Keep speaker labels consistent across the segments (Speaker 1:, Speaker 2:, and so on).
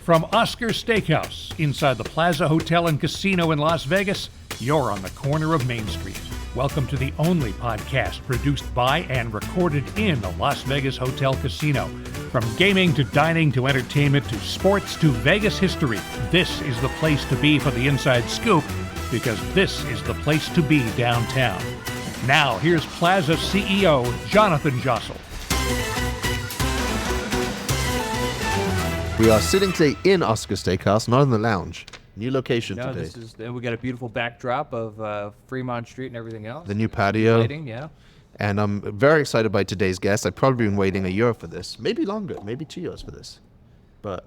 Speaker 1: From Oscar Steakhouse, inside the Plaza Hotel and Casino in Las Vegas, you're on the corner of Main Street. Welcome to the only podcast produced by and recorded in the Las Vegas Hotel Casino. From gaming to dining to entertainment to sports to Vegas history, this is the place to be for the inside scoop, because this is the place to be downtown. Now, here's Plaza CEO Jonathan Jossel.
Speaker 2: We are sitting today in Oscar Steakhouse, not in the lounge. New location today.
Speaker 3: We got a beautiful backdrop of Fremont Street and everything else.
Speaker 2: The new patio.
Speaker 3: Lighting, yeah.
Speaker 2: And I'm very excited by today's guest. I've probably been waiting a year for this, maybe longer, maybe 2 years for this. But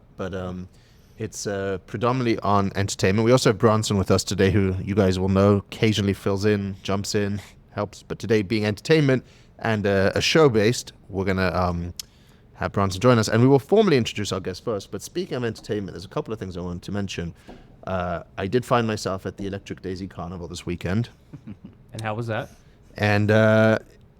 Speaker 2: it's predominantly on entertainment. We also have Bronson with us today, who you guys will know occasionally fills in, jumps in, helps. But today, being entertainment and a show-based, we're going to have Bronson join us. And we will formally introduce our guest first. But speaking of entertainment, there's a couple of things I wanted to mention. I did find myself at the Electric Daisy Carnival this weekend.
Speaker 3: And how was that?
Speaker 2: And I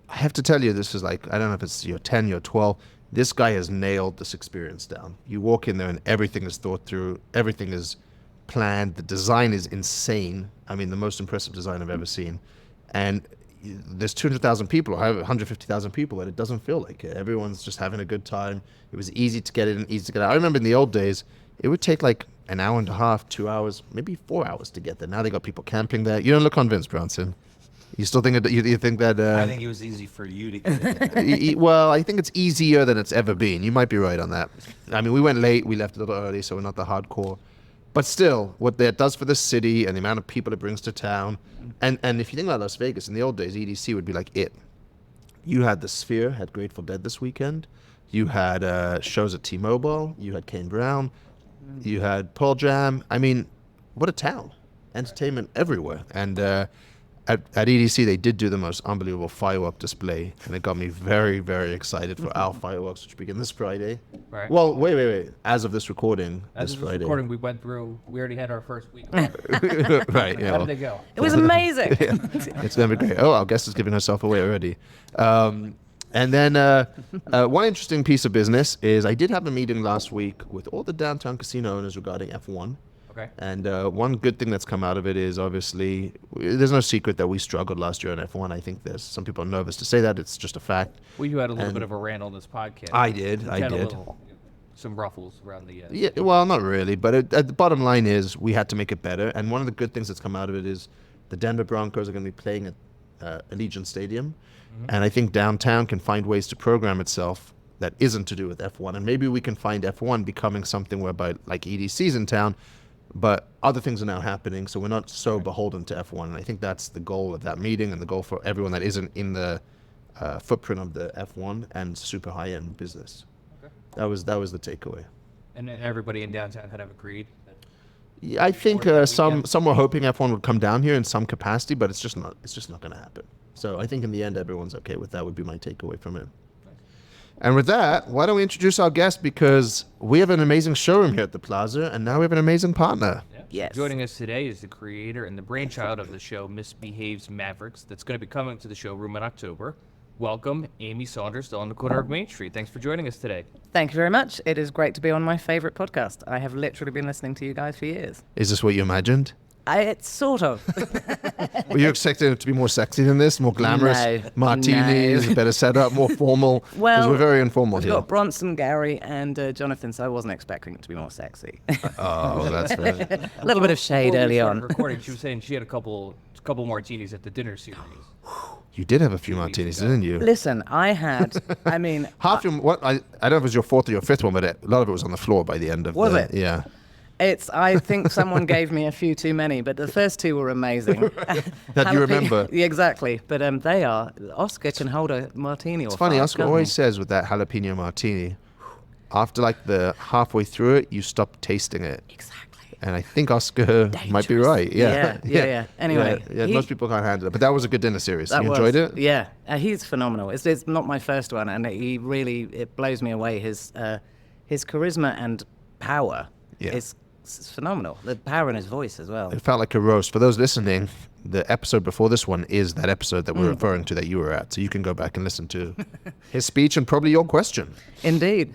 Speaker 2: have to tell you, this is like, I don't know if it's year 10, year 12. This guy has nailed this experience down. You walk in there and everything is thought through. Everything is planned. The design is insane. I mean, the most impressive design I've ever seen. And there's 200,000 people or 150,000 people, but it doesn't feel like it. Everyone's just having a good time. It was easy to get in, easy to get out. I remember in the old days, it would take like an hour and a half, 2 hours, maybe 4 hours to get there. Now they got people camping there. You don't look convinced, Bronson. You still think that you think that?
Speaker 4: I think it was easy for you to get there.
Speaker 2: Well, I think it's easier than it's ever been. You might be right on that. I mean, we went late. We left a little early, so we're not the hardcore. But still, what that does for the city and the amount of people it brings to town, and if you think about Las Vegas, in the old days, EDC would be like it. You had the Sphere, had Grateful Dead this weekend. You had shows at T-Mobile. You had Kane Brown. You had Pearl Jam. I mean, what a town. Entertainment everywhere. And at EDC, they did do the most unbelievable firework display, and it got me very, very excited for our fireworks, which begin this Friday.
Speaker 3: Right.
Speaker 2: Well, wait. As of this recording,
Speaker 3: As
Speaker 2: this
Speaker 3: of this
Speaker 2: Friday.
Speaker 3: recording, we went through, we already had our first week.
Speaker 2: Right, yeah.
Speaker 3: How did they go?
Speaker 5: It was amazing.
Speaker 2: It's going to be great. Oh, our guest is giving herself away already. And then one interesting piece of business is I did have a meeting last week with all the downtown casino owners regarding F1.
Speaker 3: Okay.
Speaker 2: And one good thing that's come out of it is obviously there's no secret that we struggled last year in F1. I think there's some people are nervous to say that. It's just a fact.
Speaker 3: Well, you had a little bit of a rant on this podcast.
Speaker 2: I did.
Speaker 3: Some ruffles around the edge.
Speaker 2: Yeah, well, not really, but the bottom line is we had to make it better. And one of the good things that's come out of it is the Denver Broncos are going to be playing at Allegiant Stadium. Mm-hmm. And I think downtown can find ways to program itself that isn't to do with F1. And maybe we can find F1 becoming something whereby, like EDC's in town, but other things are now happening, so we're not so beholden to F1. And I think that's the goal of that meeting and the goal for everyone that isn't in the footprint of the F1 and super high-end business. Okay. That was the takeaway.
Speaker 3: And everybody in downtown kind of agreed.
Speaker 2: Yeah, I think some were hoping F1 would come down here in some capacity, but it's just not going to happen. So I think in the end, everyone's okay with that. Would be my takeaway from it. And with that, why don't we introduce our guest, because we have an amazing showroom here at the Plaza, and now we have an amazing partner.
Speaker 3: Yeah.
Speaker 5: Yes.
Speaker 3: Joining us today is the creator and the brainchild of the show Misbehaves Mavericks, that's going to be coming to the showroom in October. Welcome, Amy Saunders, on the corner of Main Street. Thanks for joining us today.
Speaker 5: Thank you very much. It is great to be on my favorite podcast. I have literally been listening to you guys for years.
Speaker 2: Is this what you imagined?
Speaker 5: It's sort of.
Speaker 2: Were you expecting it to be more sexy than this, more glamorous?
Speaker 5: No,
Speaker 2: Martinis,
Speaker 5: no.
Speaker 2: better setup, more formal?
Speaker 5: Well,
Speaker 2: because we're very informal
Speaker 5: We've
Speaker 2: here.
Speaker 5: got Bronson, Gary, and Jonathan, so I wasn't expecting it to be more sexy.
Speaker 2: Oh, that's right.
Speaker 5: A little bit of shade
Speaker 3: Before we
Speaker 5: early
Speaker 3: started
Speaker 5: on.
Speaker 3: Recording, she was saying she had a couple martinis at the dinner series.
Speaker 2: You did have a few martinis, didn't you?
Speaker 5: Listen, I had, I mean...
Speaker 2: Half your, I don't know if it was your fourth or your fifth one, but a lot of it was on the floor by the end of
Speaker 5: Was it?
Speaker 2: Yeah.
Speaker 5: I think someone gave me a few too many, but the first two were amazing.
Speaker 2: That you remember.
Speaker 5: Yeah, exactly. But they are, Oscar can hold a martini or
Speaker 2: It's funny,
Speaker 5: five,
Speaker 2: Oscar
Speaker 5: can't
Speaker 2: always
Speaker 5: he?
Speaker 2: says with that jalapeno martini, after like the halfway through it, you stop tasting it.
Speaker 5: Exactly.
Speaker 2: And I think Oscar might be
Speaker 5: Dangerous.
Speaker 2: right.
Speaker 5: Yeah. Anyway,
Speaker 2: Yeah, most people can't handle it. But that was a good dinner series. You
Speaker 5: that
Speaker 2: enjoyed
Speaker 5: was-
Speaker 2: it?
Speaker 5: Yeah, he's phenomenal. It's not my first one, and it blows me away. His charisma and power is phenomenal. The power in his voice as well.
Speaker 2: It felt like a roast. For those listening, the episode before this one is that episode that we're referring to that you were at. So you can go back and listen to his speech and probably your question.
Speaker 5: Indeed.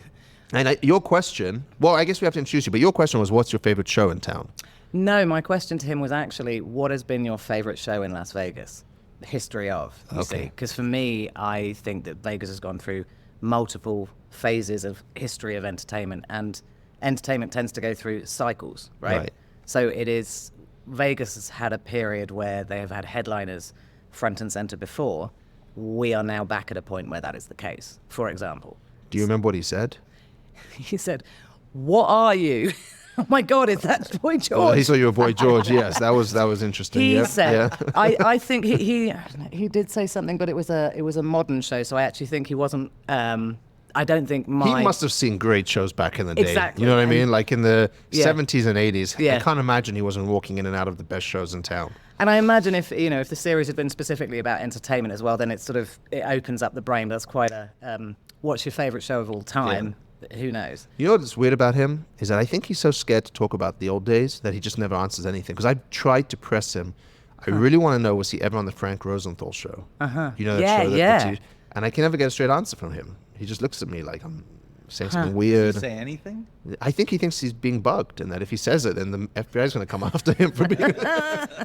Speaker 2: And your question, well, I guess we have to introduce you, but your question was, what's your favorite show in town?
Speaker 5: No, my question to him was actually, what has been your favorite show in Las Vegas? The history of, you see. Because for me, I think that Vegas has gone through multiple phases of history of entertainment, and entertainment tends to go through cycles, right? So Vegas has had a period where they have had headliners front and center before. We are now back at a point where that is the case, for example.
Speaker 2: Do you remember what he said?
Speaker 5: He said, "What are you?" Oh my God, is that Boy George?
Speaker 2: Oh, he saw you were Boy George. Yes, that was interesting.
Speaker 5: He
Speaker 2: yeah.
Speaker 5: said,
Speaker 2: yeah.
Speaker 5: I think he did say something, but it was a modern show, so I actually think he wasn't. I don't think
Speaker 2: He must have seen great shows back in the day.
Speaker 5: Exactly.
Speaker 2: You know what I mean? Like in the
Speaker 5: Yeah.
Speaker 2: 70s and 80s.
Speaker 5: Yeah.
Speaker 2: I can't imagine he wasn't walking in and out of the best shows in town.
Speaker 5: And I imagine if the series had been specifically about entertainment as well, then it opens up the brain. That's quite a what's your favorite show of all time? Who knows?
Speaker 2: You know what's weird about him is that I think he's so scared to talk about the old days that he just never answers anything. Because I've tried to press him. I really want to know, was he ever on the Frank Rosenthal show? You know that
Speaker 5: Yeah,
Speaker 2: show that
Speaker 5: yeah.
Speaker 2: and I can never get a straight answer from him. He just looks at me like I'm saying something
Speaker 4: Did
Speaker 2: weird.
Speaker 4: you say anything?
Speaker 2: I think he thinks he's being bugged, and that if he says it, then the FBI is going to come after him for being.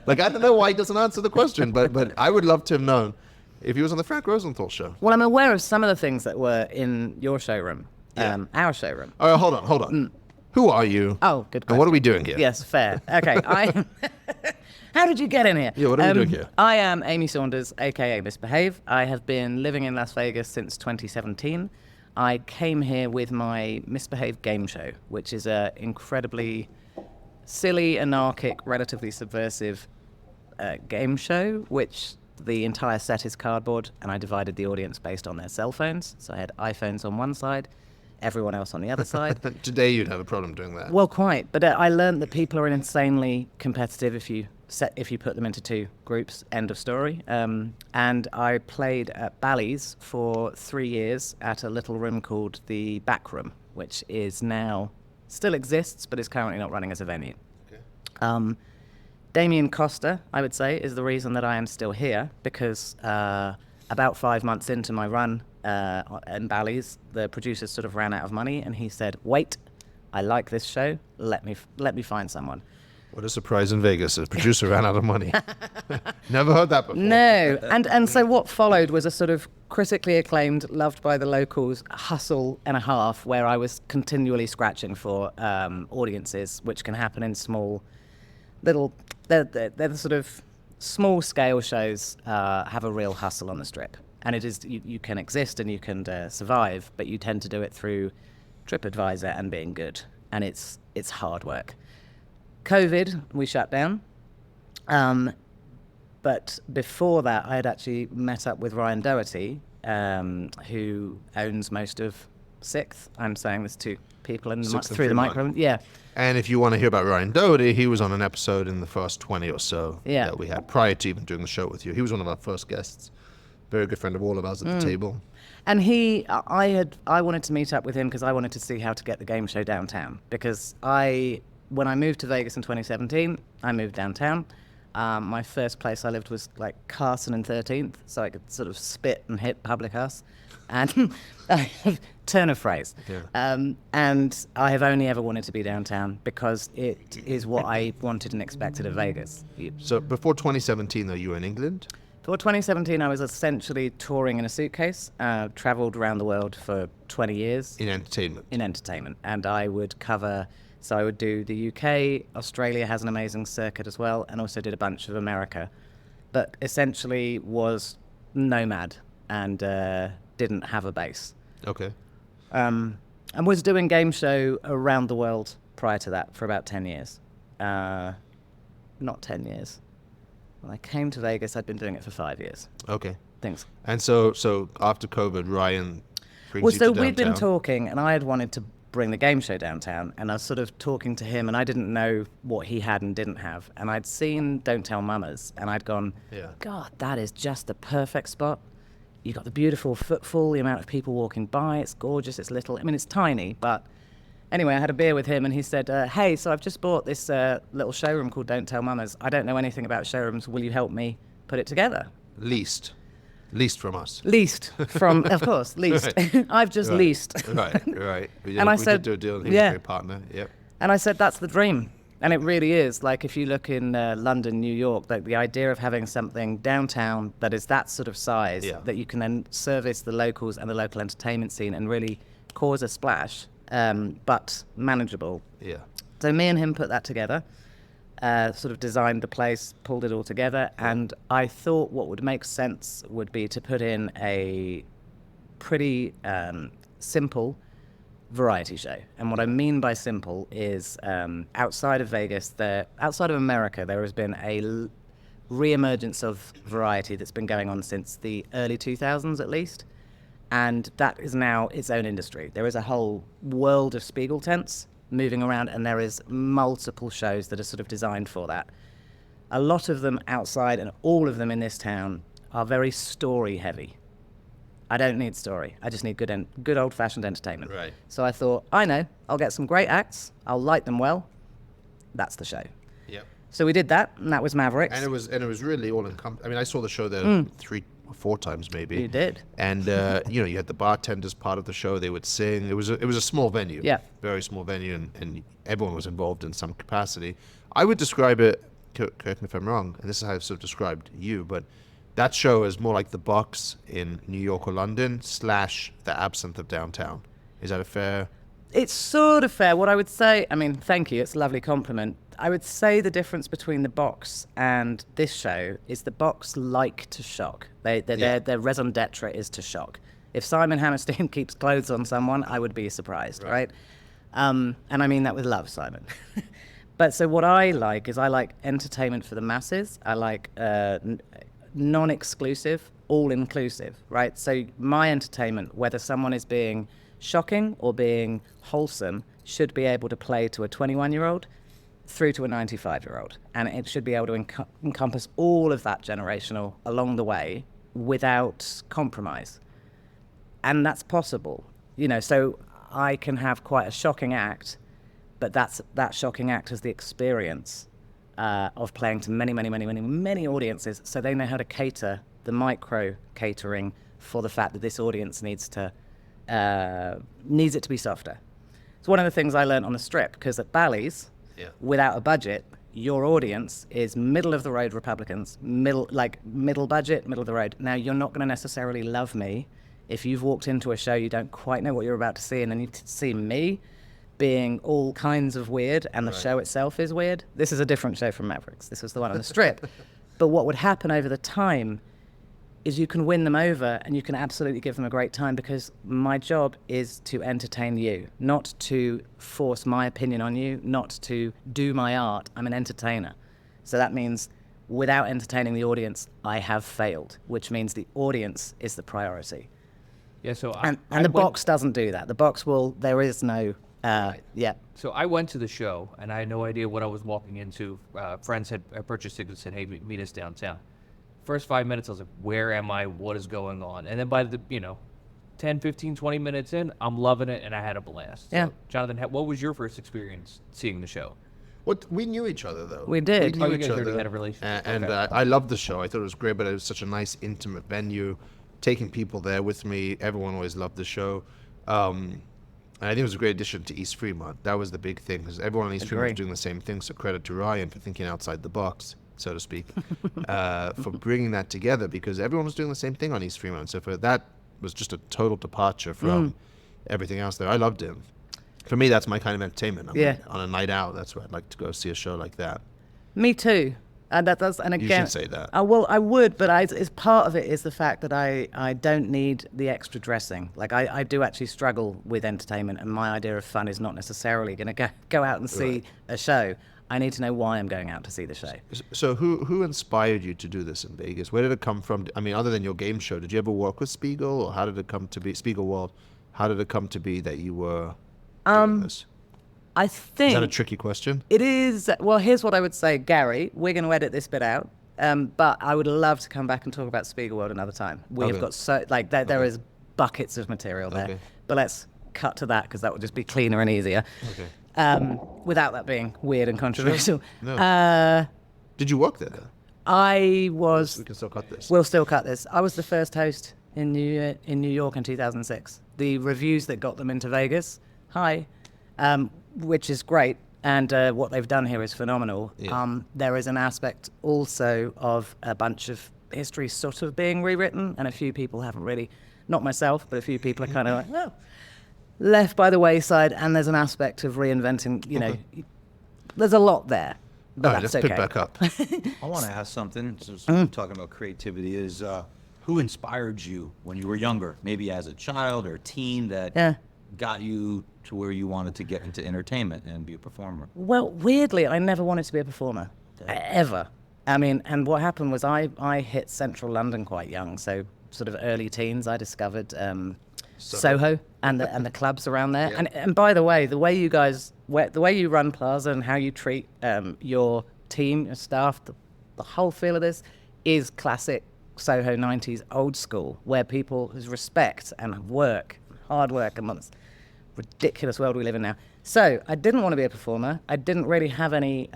Speaker 2: Like, I don't know why he doesn't answer the question, but I would love to have known if he was on the Frank Rosenthal show.
Speaker 5: Well, I'm aware of some of the things that were in your showroom, our showroom.
Speaker 2: All right, hold on. Who are you?
Speaker 5: Oh, good question.
Speaker 2: And what are we doing here?
Speaker 5: Yes, fair. Okay, how did you get in here?
Speaker 2: Yeah, what are we doing here?
Speaker 5: I am Amy Saunders, aka Misbehave. I have been living in Las Vegas since 2017. I came here with my Misbehave game show, which is a incredibly silly, anarchic, relatively subversive game show, which the entire set is cardboard, and I divided the audience based on their cell phones. So I had iPhones on one side, everyone else on the other side.
Speaker 2: Today you'd have a problem doing that.
Speaker 5: Well, quite. But I learned that people are insanely competitive if you put them into two groups. End of story. And I played at Bally's for 3 years at a little room called the Back Room, which is now still exists, but is currently not running as a venue. Okay. Damien Costa, I would say, is the reason that I am still here, because about 5 months into my run in Bally's, the producers sort of ran out of money, and he said, "Wait, I like this show. Let me find someone."
Speaker 2: What a surprise in Vegas. A producer ran out of money. Never heard that before.
Speaker 5: No, and so what followed was a sort of critically acclaimed, loved by the locals, hustle and a half, where I was continually scratching for audiences, which can happen in small, little, they're the sort of small scale shows have a real hustle on the strip. And it is, you can exist and you can survive, but you tend to do it through TripAdvisor and being good. And it's hard work. COVID, we shut down. But before that, I had actually met up with Ryan Doherty, who owns most of Sixth. I'm saying this to people in through the microphone. Yeah.
Speaker 2: And if you want to hear about Ryan Doherty, he was on an episode in the first 20 or so that we had prior to even doing the show with you. He was one of our first guests. Very good friend of all of us at the table.
Speaker 5: And I wanted to meet up with him because I wanted to see how to get the game show downtown. Because when I moved to Vegas in 2017, I moved downtown. My first place I lived was like Carson and 13th, so I could sort of spit and hit public house. And turn of phrase. Yeah. And I have only ever wanted to be downtown because it is what I wanted and expected of Vegas.
Speaker 2: So before 2017, though, you were in England?
Speaker 5: For 2017, I was essentially touring in a suitcase, traveled around the world for 20 years.
Speaker 2: In entertainment?
Speaker 5: In entertainment. And I would cover, so I would do the UK, Australia has an amazing circuit as well, and also did a bunch of America. But essentially was nomad and didn't have a base.
Speaker 2: Okay.
Speaker 5: And was doing game show around the world prior to that for about 10 years. Not 10 years. When I came to Vegas, I'd been doing it for 5 years.
Speaker 2: Okay.
Speaker 5: Thanks.
Speaker 2: And so after COVID, Ryan brings you to downtown.
Speaker 5: We'd been talking, and I had wanted to bring the game show downtown, and I was sort of talking to him, and I didn't know what he had and didn't have. And I'd seen Don't Tell Mamas, and I'd gone, God, that is just the perfect spot. You've got the beautiful footfall, the amount of people walking by, it's gorgeous, it's little. I mean, it's tiny, but anyway, I had a beer with him, and he said, hey, so I've just bought this little showroom called Don't Tell Mamas. I don't know anything about showrooms. Will you help me put it together?
Speaker 2: Leased. Leased from us.
Speaker 5: Leased from, of course, leased. I've just leased.
Speaker 2: Right. We
Speaker 5: And I
Speaker 2: did
Speaker 5: said,
Speaker 2: do a deal, and he was
Speaker 5: yeah.
Speaker 2: a great partner. Yep.
Speaker 5: And I said, that's the dream. And it really is. Like, if you look in London, New York, like the idea of having something downtown that is that sort of size,
Speaker 2: Yeah.
Speaker 5: that you can then service the locals and the local entertainment scene and really cause a splash, but manageable.
Speaker 2: Yeah.
Speaker 5: So me and him put that together, sort of designed the place, pulled it all together, and I thought what would make sense would be to put in a pretty simple variety show. And what I mean by simple is outside of Vegas, outside of America, there has been a re-emergence of variety that's been going on since the early 2000s at least. And that is now its own industry. There is a whole world of Spiegel tents moving around, and there is multiple shows that are sort of designed for that. A lot of them outside, and all of them in this town, are very story heavy. I don't need story. I just need good old-fashioned entertainment.
Speaker 2: Right.
Speaker 5: So I thought, I know, I'll get some great acts. I'll light them well. That's the show.
Speaker 2: Yep.
Speaker 5: So we did that, and that was Mavericks.
Speaker 2: And it was really all encompassing. I mean, I saw the show there 3 or 4 times maybe.
Speaker 5: You did.
Speaker 2: And you had the bartenders part of the show. They would sing. It was a small venue.
Speaker 5: Yeah.
Speaker 2: Very small venue, and everyone was involved in some capacity. I would describe it. Correct me if I'm wrong. And this is how I've sort of described you, but that show is more like the Box in New York or London / the Absinthe of downtown. Is that a fair?
Speaker 5: It's sort of fair. What I would say, I mean, thank you, it's a lovely compliment. I would say the difference between the Box and this show is the Box like to shock. Their raison d'etre is to shock. If Simon Hammerstein keeps clothes on someone, I would be surprised, right? And I mean that with love, Simon. But so what I like is I like entertainment for the masses. I like non-exclusive, all-inclusive, right? So my entertainment, whether someone is being shocking or being wholesome, should be able to play to a 21-year-old through to a 95-year-old. And it should be able to encompass all of that generational along the way without compromise. And that's possible. So I can have quite a shocking act, but that shocking act is the experience of playing to many, many, many, many, many audiences, so they know how to cater the micro catering for the fact that this audience needs it to be softer. It's one of the things I learned on the Strip, because at Bally's, without a budget, your audience is middle of the road Republicans, middle budget, middle of the road. Now, you're not going to necessarily love me if you've walked into a show you don't quite know what you're about to see, and then you see me being all kinds of weird, and the show itself is weird. This is a different show from Mavericks. This was the one on the Strip. But what would happen over the time is you can win them over, and you can absolutely give them a great time, because my job is to entertain you, not to force my opinion on you, not to do my art. I'm an entertainer. So that means without entertaining the audience, I have failed, which means the audience is the priority.
Speaker 3: Yeah, so
Speaker 5: And the Box doesn't do that. The Box there is no...
Speaker 3: So I went to the show, and I had no idea what I was walking into. Friends had purchased tickets and said, hey, meet us downtown. First 5 minutes, I was like, where am I? What is going on? And then by the, 10, 15, 20 minutes in, I'm loving it, and I had a blast.
Speaker 5: Yeah.
Speaker 3: So, Jonathan, what was your first experience seeing the show?
Speaker 2: We knew each other, though.
Speaker 5: We did.
Speaker 2: We knew
Speaker 3: you
Speaker 2: each
Speaker 3: guys already
Speaker 2: other.
Speaker 3: had a relationship.
Speaker 2: And
Speaker 3: Okay.
Speaker 2: I loved the show. I thought it was great, but it was such a nice, intimate venue. Taking people there with me, everyone always loved the show. And I think it was a great addition to East Fremont. That was the big thing, because everyone in East Fremont was doing the same thing. So credit to Ryan for thinking outside the box, so to speak, for bringing that together, because everyone was doing the same thing on East Fremont. So that was just a total departure from everything else there. I loved it. For me, that's my kind of entertainment. On a night out, that's where I'd like to go see a show like that.
Speaker 5: Me too. And again,
Speaker 2: You should say that.
Speaker 5: Well, I would, but part of it is the fact that I don't need the extra dressing. Like I do actually struggle with entertainment, and my idea of fun is not necessarily going to go out and see a show. I need to know why I'm going out to see the show.
Speaker 2: So who inspired you to do this in Vegas? Where did it come from? I mean, other than your game show, did you ever work with Spiegel, or how did it come to be Spiegel World? How did it come to be that you were doing this?
Speaker 5: I think...
Speaker 2: Is that a tricky question?
Speaker 5: It is. Well, here's what I would say, Gary. We're going to edit this bit out, but I would love to come back and talk about Spiegel World another time. We have got there is buckets of material there.
Speaker 2: Okay.
Speaker 5: But let's cut to that, because that would just be cleaner and easier.
Speaker 2: Okay.
Speaker 5: Without that being weird and controversial.
Speaker 2: No. Did you work there, though?
Speaker 5: I was.
Speaker 2: We can still cut this.
Speaker 5: We'll still cut this. I was the first host in New York in 2006. The reviews that got them into Vegas, which is great, and what they've done here is phenomenal.
Speaker 2: Yeah.
Speaker 5: There is an aspect also of a bunch of history sort of being rewritten, and a few people haven't really, not myself, but a few people are kind of like, well, left by the wayside, and there's an aspect of reinventing, there's a lot there. But
Speaker 2: All right, let's
Speaker 5: that's
Speaker 2: pick
Speaker 5: okay.
Speaker 2: back up.
Speaker 4: I want to ask something. Since we're talking about creativity, is who inspired you when you were younger, maybe as a child or teen, that got you to where you wanted to get into entertainment and be a performer?
Speaker 5: Well, weirdly, I never wanted to be a performer, ever. I mean, and what happened was I hit central London quite young, so sort of early teens. I discovered Soho and the clubs around there.
Speaker 2: Yeah.
Speaker 5: And by the way, the way you run Plaza and how you treat your team, your staff, the whole feel of this is classic Soho 90s old school, where people whose respect and hard work and this ridiculous world we live in now. So I didn't want to be a performer. I didn't really have any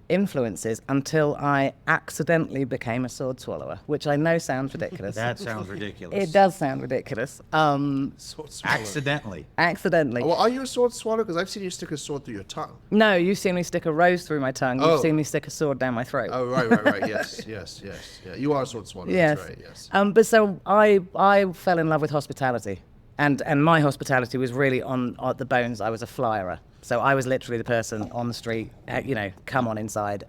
Speaker 5: influences until I accidentally became a sword swallower, which I know sounds ridiculous.
Speaker 4: That sounds ridiculous.
Speaker 5: It does sound ridiculous.
Speaker 2: Sword swallower.
Speaker 4: Accidentally.
Speaker 5: Accidentally.
Speaker 2: Well, are you a sword swallower? Because I've seen you stick a sword through your tongue.
Speaker 5: No, you've seen me stick a rose through my tongue.
Speaker 2: Oh.
Speaker 5: You've seen me stick a sword down my throat.
Speaker 2: Oh, right. Yes. Yeah, you are a sword swallower.
Speaker 5: Yes.
Speaker 2: That's right, yes.
Speaker 5: But so I fell in love with hospitality, and my hospitality was really on the bones. I was a flyerer, so I was literally the person on the street, come on inside,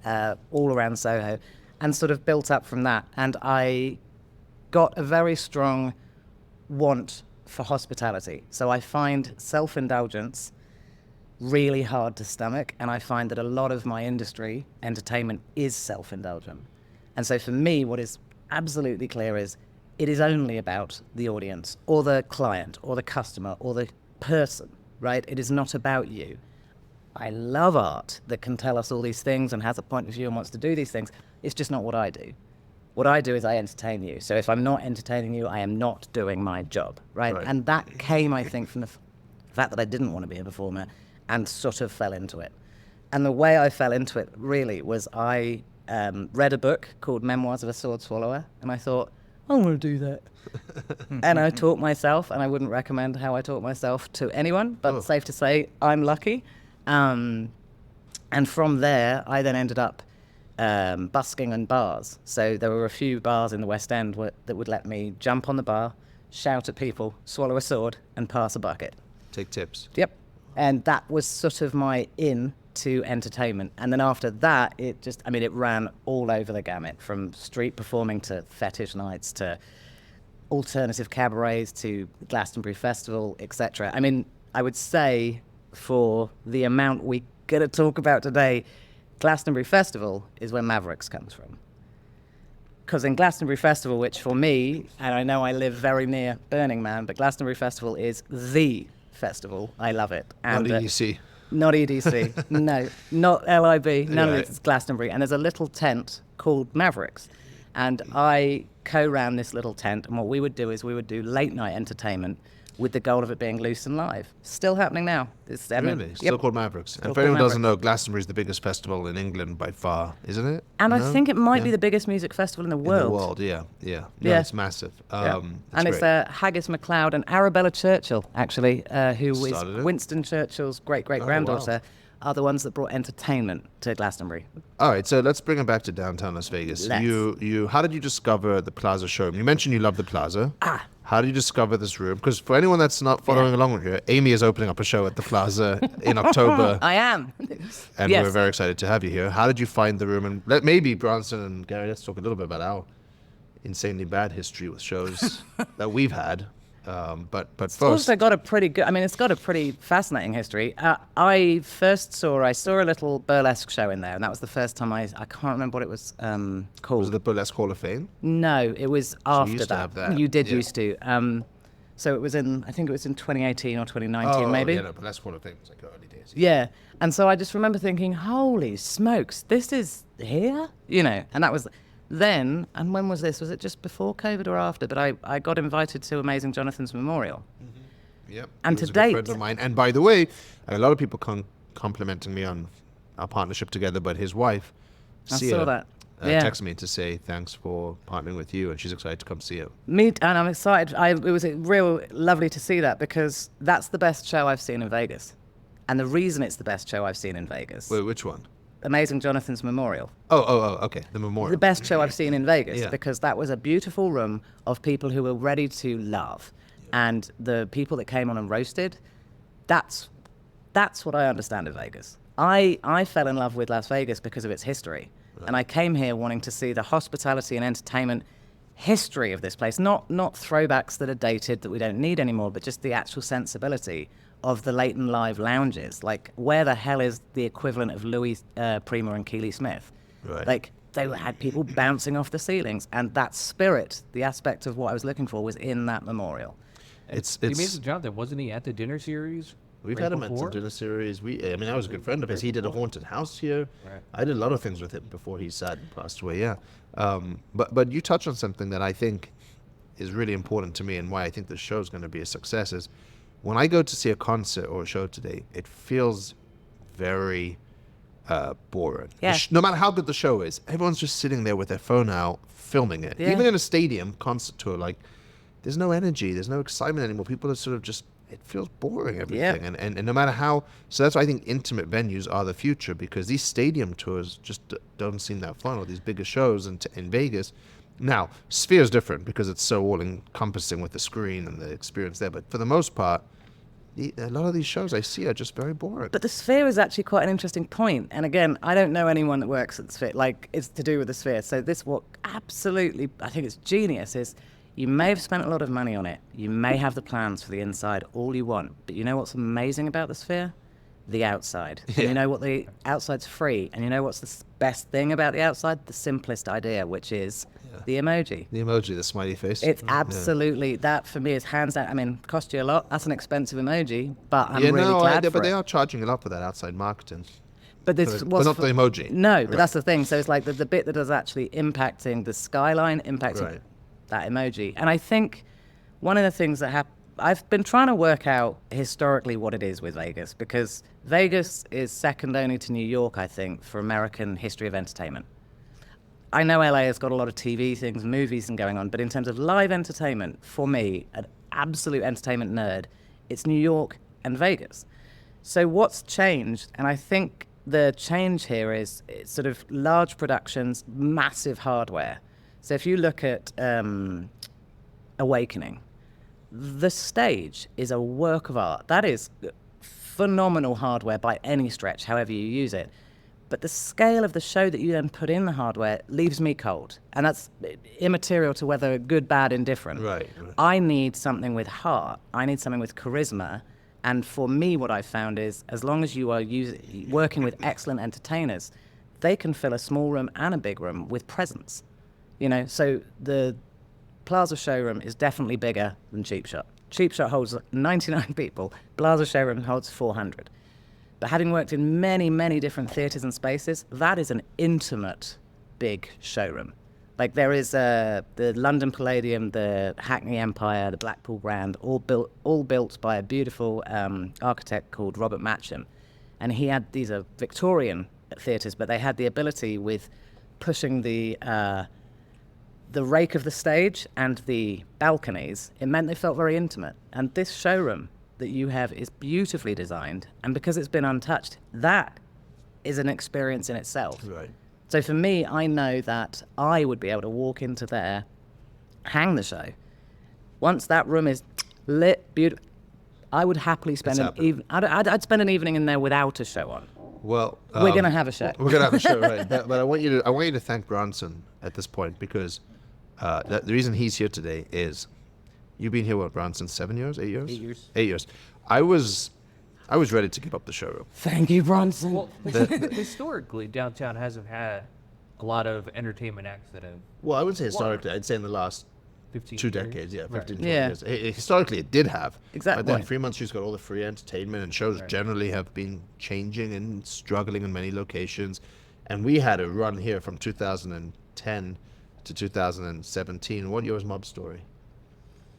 Speaker 5: all around Soho, and sort of built up from that. And I got a very strong want for hospitality. So I find self-indulgence really hard to stomach, and I find that a lot of my industry, entertainment, is self-indulgent. And so for me, what is absolutely clear is it is only about the audience or the client or the customer or the person, right? It is not about you. I love art that can tell us all these things and has a point of view and wants to do these things. It's just not what I do. What I do is I entertain you. So if I'm not entertaining you, I am not doing my job, right?
Speaker 2: Right.
Speaker 5: And that came, I think, from the fact that I didn't want to be a performer and sort of fell into it. And the way I fell into it really was I read a book called Memoirs of a Sword Swallower, and I thought, I want to do that. And I taught myself, and I wouldn't recommend how I taught myself to anyone, but safe to say I'm lucky. And from there, I then ended up busking in bars. So there were a few bars in the West End that would let me jump on the bar, shout at people, swallow a sword, and pass a bucket.
Speaker 2: Take tips.
Speaker 5: Yep. And that was sort of my in to entertainment. And then after that, it ran all over the gamut, from street performing to fetish nights to alternative cabarets to Glastonbury Festival, etc. I mean, I would say for the amount we're going to talk about today, Glastonbury Festival is where Mavericks comes from. Because in Glastonbury Festival, which for me, and I know I live very near Burning Man, but Glastonbury Festival is the festival. I love it. And,
Speaker 2: Not EDC.
Speaker 5: Not EDC. No, not LIB. None of
Speaker 2: Yeah.
Speaker 5: it is Glastonbury. And there's a little tent called Mavericks. And I co-ran this little tent. And what we would do is we would do late night entertainment with the goal of it being loose and live. Still happening now.
Speaker 2: Really? Still called Mavericks. And
Speaker 5: Still
Speaker 2: for anyone who
Speaker 5: called
Speaker 2: doesn't know, Glastonbury is the biggest festival in England by far, isn't it?
Speaker 5: And
Speaker 2: No?
Speaker 5: I think it might be
Speaker 2: Yeah.
Speaker 5: the biggest music festival in the world.
Speaker 2: In the world, yeah. No,
Speaker 5: Yeah.
Speaker 2: it's massive.
Speaker 5: Yeah. And it's
Speaker 2: great.
Speaker 5: Haggis MacLeod and Arabella Churchill, actually, who was
Speaker 2: Started it?
Speaker 5: Winston Churchill's great-great-granddaughter, are the ones that brought entertainment to Glastonbury.
Speaker 2: All right, so let's bring it back to downtown Las Vegas.
Speaker 5: Let's.
Speaker 2: How did you discover the Plaza Showroom? You mentioned you love the Plaza. How did you discover this room? Because for anyone that's not following along here, Amy is opening up a show at the Plaza in October.
Speaker 5: I am.
Speaker 2: And
Speaker 5: Yes.
Speaker 2: we're very excited to have you here. How did you find the room? And maybe Bronson and Gary, let's talk a little bit about our insanely bad history with shows that we've had. But
Speaker 5: It's
Speaker 2: first,
Speaker 5: also got a pretty good, it's got a pretty fascinating history. I saw a little burlesque show in there, and that was the first time I can't remember what it was called.
Speaker 2: was it the Burlesque Hall of Fame?
Speaker 5: No, it was after
Speaker 2: used to have that,
Speaker 5: You did
Speaker 2: yeah.
Speaker 5: used to. So it was I think it was in 2018 or 2019 maybe.
Speaker 2: Yeah, no, Burlesque Hall of Fame was like early days.
Speaker 5: Yeah. And so I just remember thinking, holy smokes, this is here? And that was then, and when was this? Was it just before COVID or after? But I got invited to Amazing Jonathan's memorial.
Speaker 2: Yep.
Speaker 5: And
Speaker 2: he was
Speaker 5: to
Speaker 2: a good
Speaker 5: date-
Speaker 2: friend of mine. And by the way, a lot of people complimenting me on our partnership together, but his wife,
Speaker 5: I
Speaker 2: Sia,
Speaker 5: saw that.
Speaker 2: texted me to say thanks for partnering with you, and she's excited to come see it.
Speaker 5: And I'm excited. It was real lovely to see that, because that's the best show I've seen in Vegas. And the reason it's the best show I've seen in Vegas,
Speaker 2: Wait, which one?
Speaker 5: Amazing Jonathan's Memorial.
Speaker 2: Oh, okay, the memorial.
Speaker 5: The best show I've seen in Vegas,
Speaker 2: Yeah.
Speaker 5: because that was a beautiful room of people who were ready to laugh. And the people that came on and roasted, that's what I understand of Vegas. I fell in love with Las Vegas because of its history. Right. And I came here wanting to see the hospitality and entertainment history of this place, not throwbacks that are dated that we don't need anymore, but just the actual sensibility of the late and live lounges. Like, where the hell is the equivalent of Louis Prima and Keely Smith?
Speaker 2: Right.
Speaker 5: Like, they had people bouncing off the ceilings, and that spirit, the aspect of what I was looking for, was in that memorial.
Speaker 2: It's
Speaker 3: Amazing Jonathan, wasn't he at the dinner series?
Speaker 2: We've
Speaker 3: right
Speaker 2: had him
Speaker 3: before?
Speaker 2: at some dinner series. I was a good friend of his. He did a haunted house here.
Speaker 3: Right.
Speaker 2: I did a lot of things with him before he sadly passed away. Yeah, but you touched on something that I think is really important to me, and why I think the show is going to be a success. Is when I go to see a concert or a show today, it feels very boring.
Speaker 5: Yeah.
Speaker 2: No matter how good the show is, everyone's just sitting there with their phone out filming it.
Speaker 5: Yeah.
Speaker 2: Even in a stadium concert tour, like, there's no energy, there's no excitement anymore. People are sort of just, it feels boring, everything.
Speaker 5: Yeah.
Speaker 2: And no matter how, so that's why I think intimate venues are the future, because these stadium tours just don't seem that fun, or these bigger shows in Vegas. Now, Sphere is different because it's so all encompassing with the screen and the experience there. But for the most part, a lot of these shows I see are just very boring.
Speaker 5: But the Sphere is actually quite an interesting point. And again, I don't know anyone that works at the Sphere. Like, it's to do with the Sphere. So this, what absolutely, I think it's genius, is you may have spent a lot of money on it. You may have the plans for the inside, all you want. But you know what's amazing about the Sphere? The outside. And you know what, the outside's free. And you know what's the best thing about the outside? The simplest idea, which is the emoji.
Speaker 2: The emoji, the smiley face.
Speaker 5: It's absolutely, that for me is hands down. I mean, cost you a lot. That's an expensive emoji, but I'm really glad for
Speaker 2: but they
Speaker 5: it.
Speaker 2: are charging a lot for that outside marketing.
Speaker 5: But this
Speaker 2: But not the emoji.
Speaker 5: No, but
Speaker 2: Right.
Speaker 5: that's the thing. So it's like the bit that is actually impacting the skyline, impacting
Speaker 2: Right.
Speaker 5: that emoji. And I think one of the things that I've been trying to work out historically what it is with Vegas, because Vegas is second only to New York, I think, for American history of entertainment. I know LA has got a lot of TV things, movies and going on, but in terms of live entertainment, for me, an absolute entertainment nerd, it's New York and Vegas. So what's changed, and I think the change here is it's sort of large productions, massive hardware. So if you look at Awakening, the stage is a work of art. That is phenomenal hardware by any stretch, however you use it. But the scale of the show that you then put in the hardware leaves me cold. And that's immaterial to whether good, bad, indifferent.
Speaker 2: Right.
Speaker 5: I need something with heart. I need something with charisma. And for me, what I've found is, as long as you are working with excellent entertainers, they can fill a small room and a big room with presence. You know, so the Plaza Showroom is definitely bigger than Cheap Shot. Cheap Shot holds 99 people. Plaza Showroom holds 400. But having worked in many, many different theatres and spaces, that is an intimate, big showroom. Like, there is the London Palladium, the Hackney Empire, the Blackpool Grand, all built by a beautiful architect called Robert Matcham. And he had, these are Victorian theatres, but they had the ability with pushing the rake of the stage and the balconies, it meant they felt very intimate. And this showroom that you have is beautifully designed, and because it's been untouched, that is an experience in itself.
Speaker 2: Right.
Speaker 5: So for me, I know that I would be able to walk into there, hang the show. Once that room is lit, beautiful, I would happily spend I'd spend an evening in there without a show on.
Speaker 2: Well,
Speaker 5: We're gonna have a show.
Speaker 2: We're gonna have a show, right? But I want you to thank Bronson at this point, because the reason he's here today is you've been here, what, Bronson, 7 years, 8 years?
Speaker 3: 8 years.
Speaker 2: 8 years. I was ready to give up the showroom.
Speaker 5: Thank you, Bronson.
Speaker 3: Well, historically, downtown hasn't had a lot of entertainment acts that have
Speaker 2: Well, I wouldn't say historically. I'd say in the last
Speaker 3: 15
Speaker 2: 2
Speaker 3: years.
Speaker 2: decades, yeah, 15,
Speaker 3: Right.
Speaker 2: 20
Speaker 5: Yeah.
Speaker 2: years. Historically, it did have.
Speaker 5: Exactly.
Speaker 2: But then Fremont Street's got all the free entertainment, and shows generally have been changing and struggling in many locations. And we had a run here from 2010 to 2017. What year was Mob Story?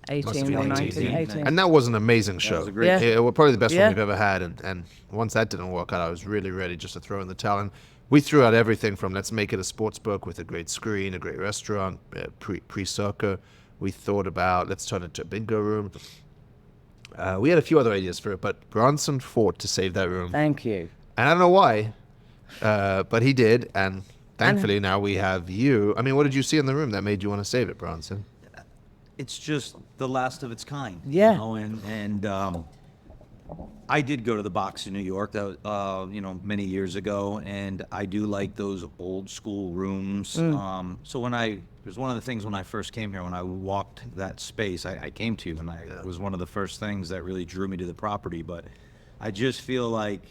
Speaker 5: 18 or 19, 18.
Speaker 2: And that was an amazing show.
Speaker 4: was a great
Speaker 5: Yeah.
Speaker 2: It was probably the best
Speaker 5: Yeah.
Speaker 2: one we've ever had. And once that didn't work out, I was really ready just to throw in the towel. And we threw out everything from let's make it a sports book with a great screen, a great restaurant, pre-soccer. We thought about let's turn it into a bingo room. We had a few other ideas for it, but Bronson fought to save that room.
Speaker 5: Thank you.
Speaker 2: And I don't know why, but he did, and thankfully now we have you. I mean, what did you see in the room that made you want to save it, Bronson?
Speaker 4: It's just the last of its kind.
Speaker 5: Yeah.
Speaker 4: You know, and I did go to the box in New York, that was, many years ago, and I do like those old school rooms. So it was one of the things when I first came here, when I walked that space, I came to you, and it was one of the first things that really drew me to the property. But I just feel like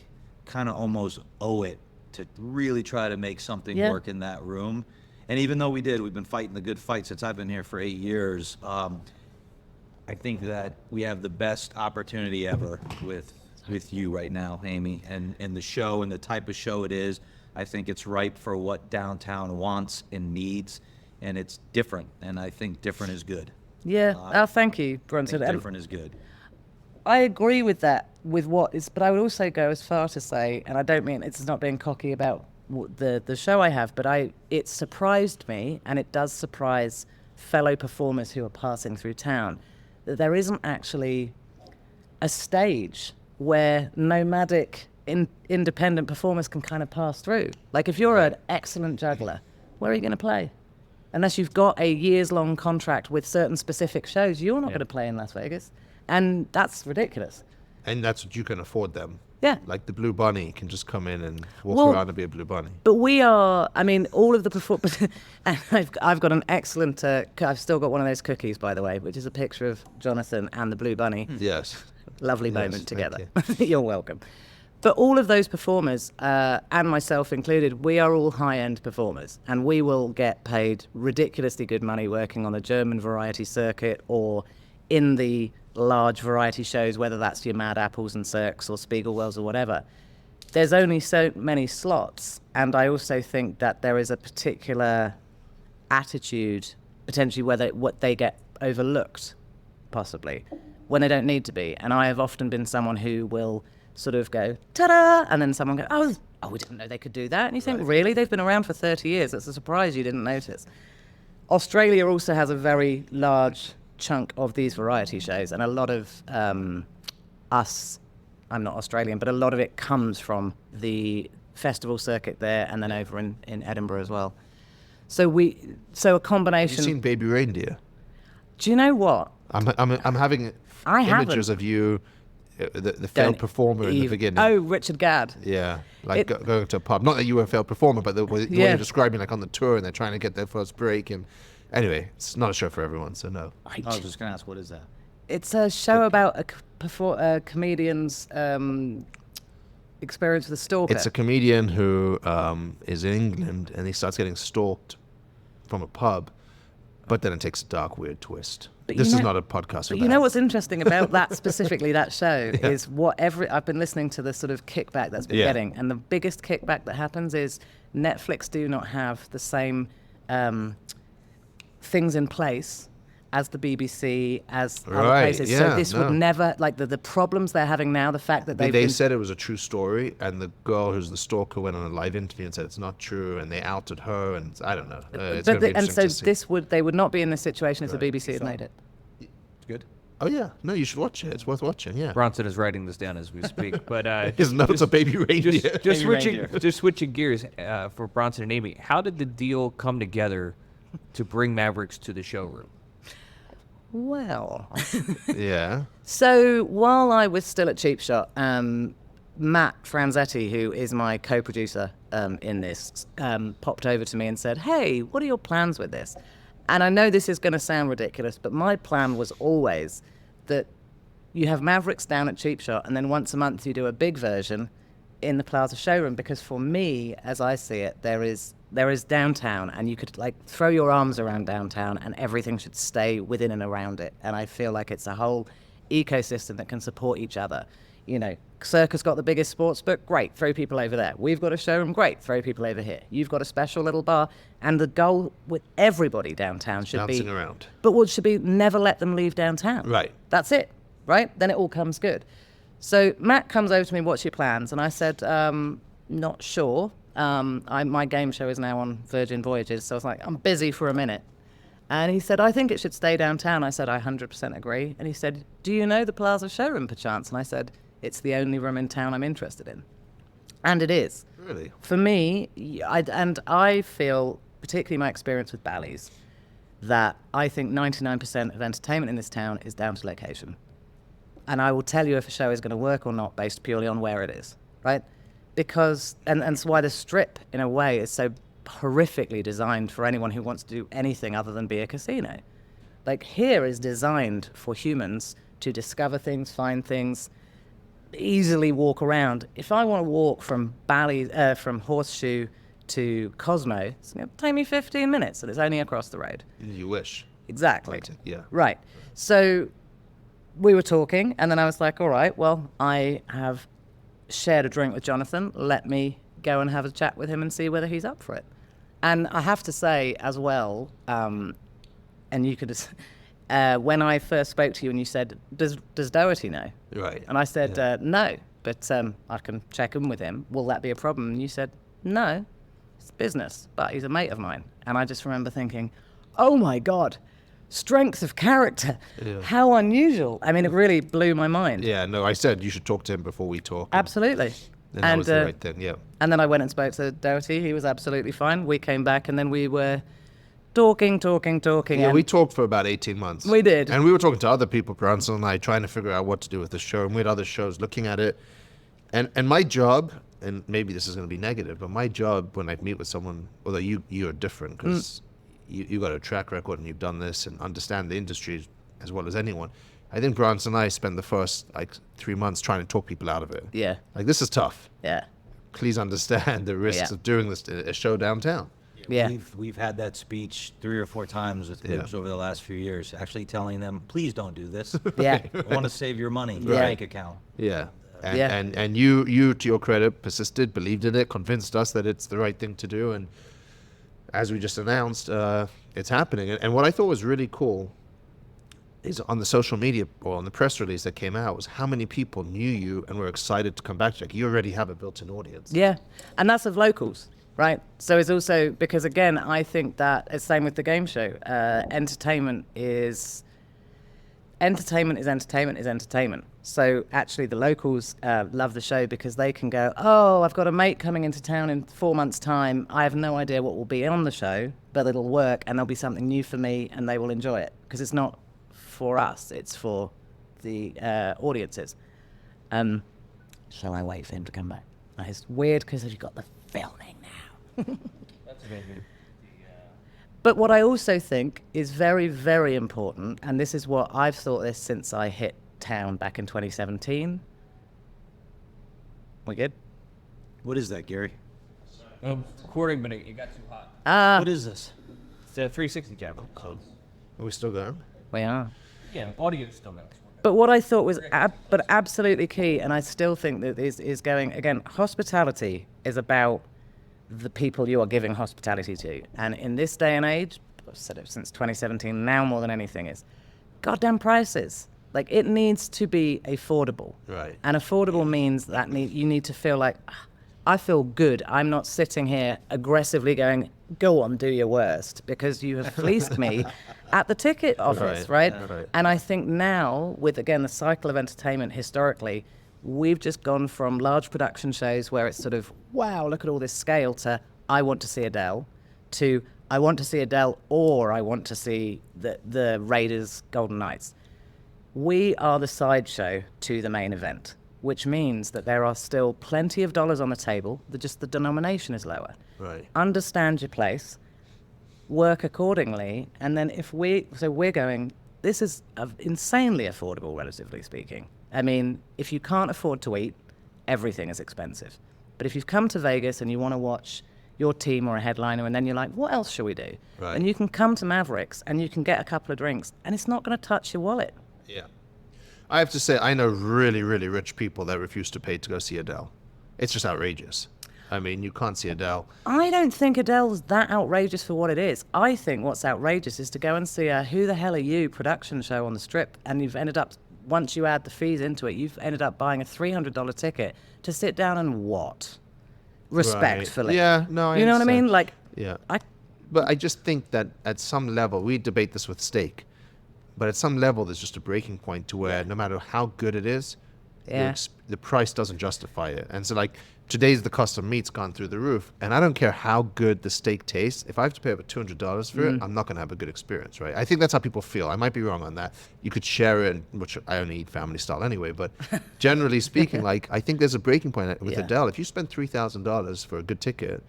Speaker 4: kind of almost owe it to really try to make something work in that room. And even though we've been fighting the good fight since I've been here for 8 years. I think that we have the best opportunity ever with you right now, Amy, and the show and the type of show it is. I think it's ripe for what downtown wants and needs, and it's different, and I think different is good.
Speaker 5: Yeah. Thank you,
Speaker 4: I
Speaker 5: Bronson.
Speaker 4: think different is good.
Speaker 5: I agree with that, but I would also go as far to say, and I don't mean it's not being cocky about the show I have, but it surprised me, and it does surprise fellow performers who are passing through town, that there isn't actually a stage where nomadic independent performers can kind of pass through. Like if you're an excellent juggler, where are you going to play? Unless you've got a years-long contract with certain specific shows, you're not going to play in Las Vegas. And that's ridiculous.
Speaker 2: And that's what you can afford them.
Speaker 5: Yeah.
Speaker 2: Like the Blue Bunny can just come in and walk around and be a Blue Bunny.
Speaker 5: But we are, I mean, all of the performers, and I've got an excellent, I've still got one of those cookies, by the way, which is a picture of Jonathan and the Blue Bunny.
Speaker 2: Yes.
Speaker 5: Lovely
Speaker 2: Yes,
Speaker 5: moment
Speaker 2: thank
Speaker 5: together.
Speaker 2: you.
Speaker 5: You're welcome. But all of those performers, and myself included, we are all high-end performers, and we will get paid ridiculously good money working on the German variety circuit or in the large variety shows, whether that's your Mad Apples and Cirques or Spiegelwells or whatever. There's only so many slots, and I also think that there is a particular attitude, potentially, what they get overlooked, possibly, when they don't need to be. And I have often been someone who will sort of go, ta-da, and then someone go, oh, we didn't know they could do that. And you think, really? They've been around for 30 years. It's a surprise you didn't notice. Australia also has a very large chunk of these variety shows, and a lot of I'm not Australian, but a lot of it comes from the festival circuit there and then over in Edinburgh as well. So a combination.
Speaker 2: Have you seen Baby Reindeer?
Speaker 5: Do you know what?
Speaker 2: I'm having images of you, the failed performer in the beginning.
Speaker 5: Oh, Richard Gadd.
Speaker 2: Yeah, like going to a pub. Not that you were a failed performer, but the way you're describing, like on the tour, and they're trying to get their first break. And anyway, it's not a show for everyone, so no.
Speaker 4: I was just going to ask, what is that?
Speaker 5: It's a show about a comedian's experience with a stalker.
Speaker 2: It's a comedian who is in England, and he starts getting stalked from a pub, but then it takes a dark, weird twist. This is not a podcast for
Speaker 5: But
Speaker 2: that.
Speaker 5: you know what's interesting about that, specifically that show, is I've been listening to the sort of kickback that's been getting, and the biggest kickback that happens is Netflix do not have the same things in place as the BBC, as other places. So this would never, like the problems they're having now, the fact that
Speaker 2: they said it was a true story, and the girl who's the stalker went on a live interview and said it's not true, and they outed her, and I don't know. It's gonna be interesting to see.
Speaker 5: They would not be in this situation if the BBC had made it.
Speaker 4: It's good.
Speaker 2: Oh yeah, no, you should watch it. It's worth watching. Yeah.
Speaker 3: Bronson is writing this down as we speak. But
Speaker 2: his notes are Baby Reindeer.
Speaker 3: Just switching gears for Bronson and Amy. How did the deal come together to bring Mavericks to the showroom?
Speaker 5: Well,
Speaker 2: Yeah.
Speaker 5: so while I was still at Cheap Shot, Matt Franzetti, who is my co-producer in this, popped over to me and said, "Hey, what are your plans with this?" And I know this is going to sound ridiculous, but my plan was always that you have Mavericks down at Cheap Shot, and then once a month you do a big version in the Plaza showroom, because for me, as I see it, there is downtown, and you could like throw your arms around downtown and everything should stay within and around it. And I feel like it's a whole ecosystem that can support each other. You know, Circus got the biggest sports book, great, throw people over there. We've got a showroom, great, throw people over here. You've got a special little bar, and the goal with everybody downtown should
Speaker 2: Bouncing
Speaker 5: be
Speaker 2: around.
Speaker 5: But what should be never let them leave downtown.
Speaker 2: Right.
Speaker 5: That's it, right? Then it all comes good. So Matt comes over to me, what's your plans? And I said, not sure. My game show is now on Virgin Voyages, so I was like, I'm busy for a minute. And he said, I think it should stay downtown. I said, I 100% agree. And he said, do you know the Plaza Showroom, perchance? And I said, it's the only room in town I'm interested in. And it is.
Speaker 2: Really?
Speaker 5: For me, I feel, particularly my experience with Bally's, that I think 99% of entertainment in this town is down to location. And I will tell you if a show is going to work or not based purely on where it is, right? Because, and it's why the Strip, in a way, is so horrifically designed for anyone who wants to do anything other than be a casino. Like, here is designed for humans to discover things, find things, easily walk around. If I want to walk from from Horseshoe to Cosmo, it's going to take me 15 minutes, and it's only across the road.
Speaker 2: You wish.
Speaker 5: Exactly.
Speaker 2: Right. Yeah.
Speaker 5: Right. So we were talking, and then I was like, all right, well, I have shared a drink with Jonathan. Let me go and have a chat with him and see whether he's up for it. And I have to say as well, and you could just, when I first spoke to you and you said, does Doherty know?
Speaker 2: Right.
Speaker 5: And I said, no, but I can check in with him. Will that be a problem? And you said, no, it's business, but he's a mate of mine. And I just remember thinking, oh my God, strength of character. Yeah. How unusual. I mean, it really blew my mind.
Speaker 2: Yeah, no, I said you should talk to him before we talk.
Speaker 5: Absolutely.
Speaker 2: And that was the right thing, yeah.
Speaker 5: And then I went and spoke to Doherty. He was absolutely fine. We came back, and then we were talking.
Speaker 2: Yeah, we talked for about 18 months.
Speaker 5: We did.
Speaker 2: And we were talking to other people, Bronson and I, trying to figure out what to do with the show. And we had other shows looking at it. And my job, and maybe this is going to be negative, but my job when I meet with someone, although you're different because you got a track record and you've done this and understand the industry as well as anyone. I think Bronson and I spent the first 3 months trying to talk people out of it.
Speaker 5: Yeah.
Speaker 2: Like, this is tough.
Speaker 5: Yeah.
Speaker 2: Please understand the risks of doing this a show downtown.
Speaker 5: Yeah.
Speaker 4: We've had that speech 3 or 4 times with groups over the last few years, actually telling them, please don't do this.
Speaker 5: Yeah.
Speaker 4: I want to save your money, your bank account.
Speaker 2: Yeah. And you, to your credit, persisted, believed in it, convinced us that it's the right thing to do. And as we just announced, it's happening. And what I thought was really cool is on the social media or on the press release that came out was how many people knew you and were excited to come back to you. Like, you already have a built-in audience.
Speaker 5: Yeah. And that's of locals, right? So it's also, because again, I think that it's same with the game show. Entertainment is entertainment. So actually the locals love the show because they can go, oh, I've got a mate coming into town in 4 months' time. I have no idea what will be on the show, but it'll work and there'll be something new for me and they will enjoy it. Because it's not for us, it's for the audiences. Shall I wait for him to come back? It's weird because you've got the filming now.
Speaker 3: That's amazing.
Speaker 5: But what I also think is very, very important, and this is what I've thought this since I hit town back in 2017. We good?
Speaker 4: What is that, Gary?
Speaker 3: Recording, but it got too hot.
Speaker 4: What is this?
Speaker 3: It's a 360 camera.
Speaker 2: Are we still going?
Speaker 5: We are.
Speaker 3: Yeah, audio's still going.
Speaker 5: But what I thought was absolutely key, and I still think that is going, again, hospitality is about the people you are giving hospitality to. And in this day and age, I've said it since 2017, now more than anything, is goddamn prices. Like, it needs to be affordable.
Speaker 2: Right.
Speaker 5: And affordable means that you need to feel like, I feel good. I'm not sitting here aggressively going, go on, do your worst, because you have fleeced me at the ticket office, right? And I think now, with, again, the cycle of entertainment historically, we've just gone from large production shows where it's sort of, wow, look at all this scale, to I want to see Adele, to I want to see Adele, or I want to see the Raiders Golden Knights. We are the sideshow to the main event, which means that there are still plenty of dollars on the table, just the denomination is lower.
Speaker 2: Right.
Speaker 5: Understand your place, work accordingly, and then we're going, this is insanely affordable, relatively speaking. I mean, if you can't afford to eat, everything is expensive. But if you've come to Vegas and you want to watch your team or a headliner, and then you're like, what else shall we do?
Speaker 2: Right.
Speaker 5: And you can come to Mavericks and you can get a couple of drinks, and it's not going to touch your wallet.
Speaker 2: Yeah. I have to say, I know really, really rich people that refuse to pay to go see Adele. It's just outrageous. I mean, you can't see Adele.
Speaker 5: I don't think Adele's that outrageous for what it is. I think what's outrageous is to go and see a Who the Hell Are You production show on the Strip, and you've ended up, once you add the fees into it, you've ended up buying a $300 ticket to sit down and what? respectfully.
Speaker 2: Yeah, no, I
Speaker 5: You know what I mean?
Speaker 2: understand.
Speaker 5: Like,
Speaker 2: Yeah.
Speaker 5: I
Speaker 2: But I just think that at some level, we debate this with steak, but at some level, there's just a breaking point to where no matter how good it is,
Speaker 5: Yeah.
Speaker 2: the price doesn't justify it. And so, like, today's the cost of meat's gone through the roof, and I don't care how good the steak tastes. If I have to pay over $200 for it, I'm not going to have a good experience, right? I think that's how people feel. I might be wrong on that. You could share it, which I only eat family style anyway, but generally speaking, like, I think there's a breaking point with
Speaker 5: Yeah.
Speaker 2: Adele. If you spend $3,000 for a good ticket,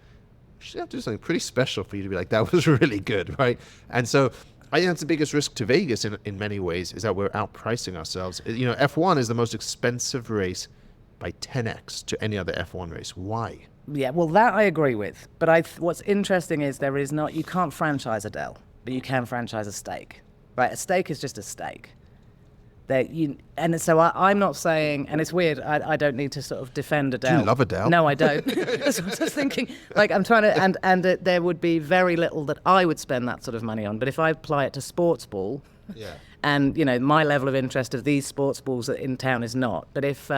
Speaker 2: you have to do something pretty special for you to be like, that was really good, right? And so I think that's the biggest risk to Vegas in many ways, is that we're outpricing ourselves. You know, F1 is the most expensive race by 10x to any other F1 race. Why?
Speaker 5: Yeah, well, that I agree with. But what's interesting is you can't franchise Adele, but you can franchise a steak, right? A steak is just a steak. And so I'm not saying, and it's weird, I don't need to sort of defend Adele.
Speaker 2: Do you love Adele?
Speaker 5: No, I don't. That's what I was thinking. Like, I'm trying to, and there would be very little that I would spend that sort of money on. But if I apply it to sports ball,
Speaker 2: Yeah.
Speaker 5: and, you know, my level of interest of these sports balls in town is not. But if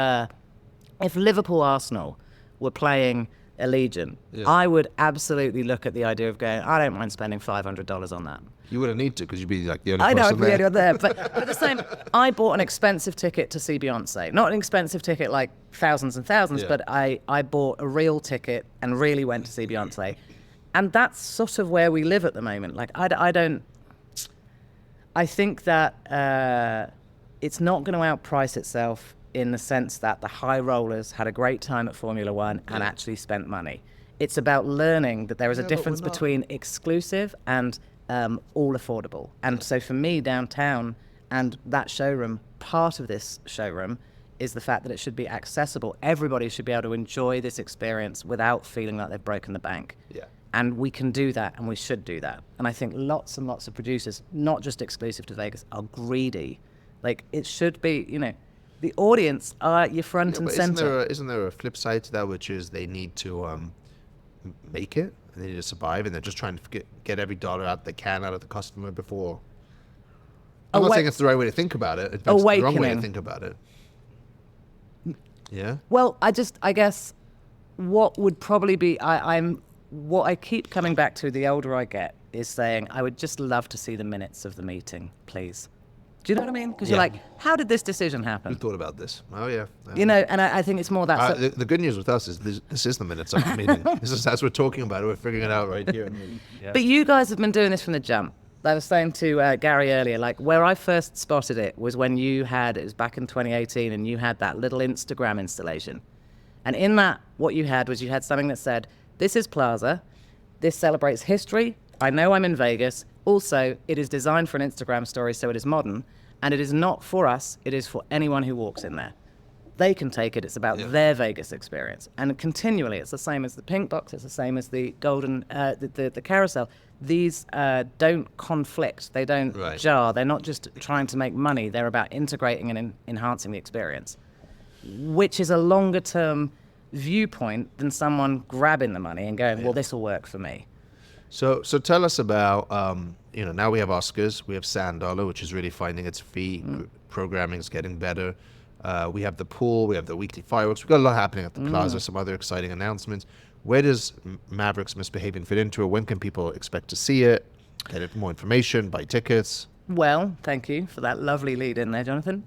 Speaker 5: Liverpool Arsenal were playing Allegiant,
Speaker 2: Yeah.
Speaker 5: I would absolutely look at the idea of going, I don't mind spending $500 on that.
Speaker 2: You wouldn't need to because you'd be like the only
Speaker 5: I know,
Speaker 2: person
Speaker 5: I'd be
Speaker 2: there.
Speaker 5: the only one there. But at the same, I bought an expensive ticket to see Beyonce. Not an expensive ticket like thousands and thousands,
Speaker 2: Yeah.
Speaker 5: but I bought a real ticket and really went to see Beyonce. And that's sort of where we live at the moment. Like, I think that it's not going to outprice itself in the sense that the high rollers had a great time at Formula One and actually spent money. It's about learning that there is a
Speaker 2: Yeah, but we're
Speaker 5: difference
Speaker 2: not.
Speaker 5: between exclusive and all affordable. And so for me, downtown and that showroom, part of this showroom is the fact that it should be accessible. Everybody should be able to enjoy this experience without feeling like they've broken the bank.
Speaker 2: Yeah.
Speaker 5: And we can do that, and we should do that. And I think lots and lots of producers, not just exclusive to Vegas, are greedy. Like, it should be, you know, the audience are your front and
Speaker 2: But
Speaker 5: center.
Speaker 2: isn't there a flip side to that, which is they need to make it, and they need to survive, and they're just trying to get every dollar out they can out of the customer before. I'm not saying it's the right way to think about it. It's the wrong way to
Speaker 5: Awakening.
Speaker 2: think about it. Yeah.
Speaker 5: Well, I guess what would probably be, what I keep coming back to the older I get is saying, I would just love to see the minutes of the meeting, please. Do you know what I mean? Because you're
Speaker 2: Yeah.
Speaker 5: like, how did this decision
Speaker 2: Who
Speaker 5: happen?
Speaker 2: thought about this? Oh yeah.
Speaker 5: You know, and I think it's more that.
Speaker 2: The good news with us is this is the minutes of the meeting. This is as we're talking about it. We're figuring it out right here.
Speaker 5: But you guys have been doing this from the jump. I was saying to Gary earlier, like, where I first spotted it was when it was back in 2018, and you had that little Instagram installation. And in that, what you had something that said, this is Plaza, this celebrates history, I know I'm in Vegas, also, it is designed for an Instagram story, so it is modern, and it is not for us, it is for anyone who walks in there. They can take it, it's about their Vegas experience. And continually, it's the same as the pink box, it's the same as the golden, the carousel. These don't conflict, they don't jar, they're not just trying to make money, they're about integrating and enhancing the experience, which is a longer term viewpoint than someone grabbing the money and going, well, this will work for me.
Speaker 2: So tell us about, now we have Oscars, we have Sand Dollar, which is really finding its feet, programming is getting better. We have the pool, we have the weekly fireworks, we've got a lot happening at the Plaza, some other exciting announcements. Where does Mavericks Misbehaving fit into it? When can people expect to see it, get more information, buy tickets?
Speaker 5: Well, thank you for that lovely lead in there, Jonathan.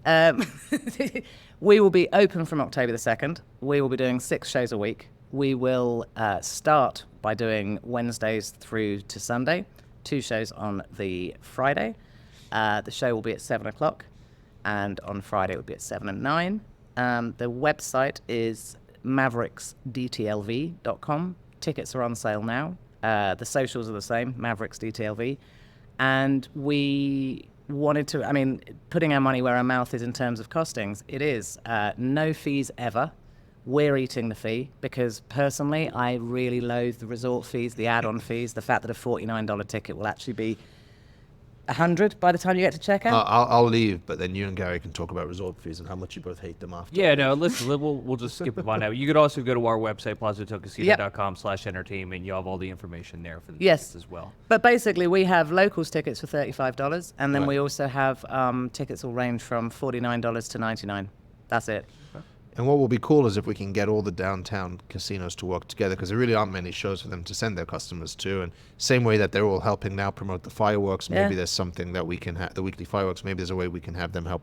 Speaker 5: We will be open from October the 2nd. We will be doing 6 shows a week. We will start by doing Wednesdays through to Sunday, 2 shows on the Friday. The show will be at 7 o'clock, and on Friday it will be at 7 and 9. The website is mavericksdtlv.com. Tickets are on sale now. The socials are the same, mavericksdtlv. And we wanted to, putting our money where our mouth is in terms of costings, it is no fees ever. We're eating the fee because personally, I really loathe the resort fees, the add-on fees, the fact that a $49 ticket will actually be $100 by the time you get to checkout.
Speaker 2: I'll leave, but then you and Gary can talk about resort fees and how much you both hate them after.
Speaker 3: Yeah, no, listen, we'll just skip it on now. You could also go to our website, plazahotelcasino.com/entertainment. You'll have all the information there for the tickets as well.
Speaker 5: But basically, we have locals tickets for $35, and then we also have tickets will range from $49 to $99. That's it.
Speaker 2: And what will be cool is if we can get all the downtown casinos to work together, because there really aren't many shows for them to send their customers to. And same way that they're all helping now promote the fireworks, maybe there's something that we can have, the weekly fireworks, maybe there's a way we can have them help